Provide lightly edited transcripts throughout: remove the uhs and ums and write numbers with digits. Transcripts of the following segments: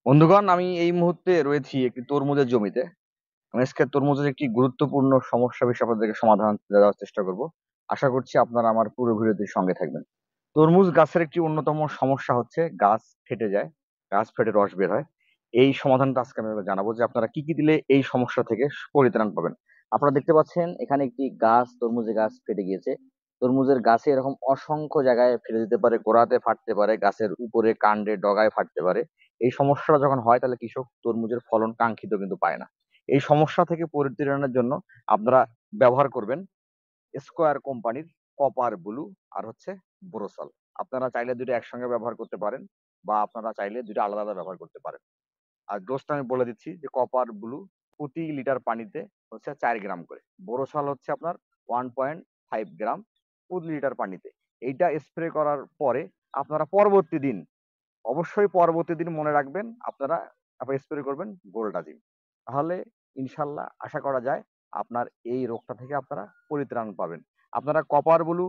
বন্ধুগণ, আমি এই মুহূর্তে রয়েছি একটি তরমুজের জমিতে। আমি আজকে তরমুজের একটি গুরুত্বপূর্ণ সমস্যা বিষয়ে আপনাদেরকে সমাধান দেওয়ার চেষ্টা করব। আশা করছি আপনারা আমার পুরো ভিডিওটির সঙ্গে থাকবেন। তরমুজ গাছের একটি অন্যতম সমস্যা হচ্ছে গাছ ফেটে যায়, গাছ ফেটে রস বের হয়। এই সমাধানটা আজকে আমি আপনাদের জানাবো যে আপনারা কি কি দিলে এই সমস্যা থেকে পরিত্রাণ পাবেন। আপনারা দেখতে পাচ্ছেন এখানে একটি গাছ, তরমুজের গাছ ফেটে গিয়েছে। তরমুজের গাছে এরকম অসংখ্য জায়গায় ফেটে দিতে পারে, গোড়াতে ফাটতে পারে, গাছের উপরে কাণ্ডে ডগায় ফাটতে পারে। এই সমস্যাটা যখন হয় তাহলে কৃষক তরমুজের ফলন কাঙ্ক্ষিত কিন্তু পায় না। এই সমস্যা থেকে পরিত্রাণের জন্য আপনারা ব্যবহার করবেন স্কোয়ার কোম্পানির কপার ব্লু আর হচ্ছে বোরোসল। আপনারা চাইলে দুটো একসঙ্গে ব্যবহার করতে পারেন বা আপনারা চাইলে দুটো আলাদা আলাদা ব্যবহার করতে পারেন। আর ডোজটা আমি বলে দিচ্ছি যে কপার ব্লু প্রতি লিটার পানিতে হচ্ছে 4 গ্রাম করে, বোরোসল হচ্ছে আপনার 1.5 গ্রাম প্রতি লিটার পানিতে। এইটা স্প্রে করার পরে আপনারা পরবর্তী দিন, অবশ্যই পরবর্তী দিন মনে রাখবেন আপনারা তারপর স্প্রে করবেন গোল্ডাজিম। তাহলে ইনশাল্লাহ আশা করা যায় আপনার এই রোগটা থেকে আপনারা পরিত্রাণ পাবেন। আপনারা কপার ব্লু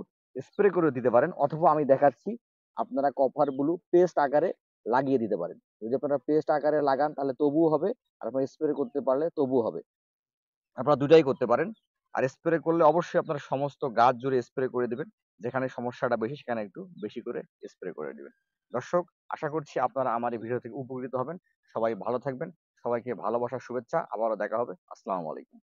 স্প্রে করে দিতে পারেন, অথবা আমি দেখাচ্ছি আপনারা কপার ব্লু পেস্ট আকারে লাগিয়ে দিতে পারেন। যদি আপনারা পেস্ট আকারে লাগান তাহলে তবুও হবে, আর আপনারা স্প্রে করতে পারলে তবুও হবে। আপনারা দুটাই করতে পারেন। আর স্প্রে করলে অবশ্যই আপনারা সমস্ত গাছ জুড়ে স্প্রে করে দিবেন। যেখানে সমস্যাটা বেশি সেখানে একটু বেশি করে স্প্রে করে দিবেন। দর্শক, আশা করছি আপনারা আমার এই ভিডিও থেকে উপকৃত হবেন। সবাই ভালো থাকবেন। সবাইকে ভালোবাসার শুভেচ্ছা। আবারও দেখা হবে। আসসালামু আলাইকুম।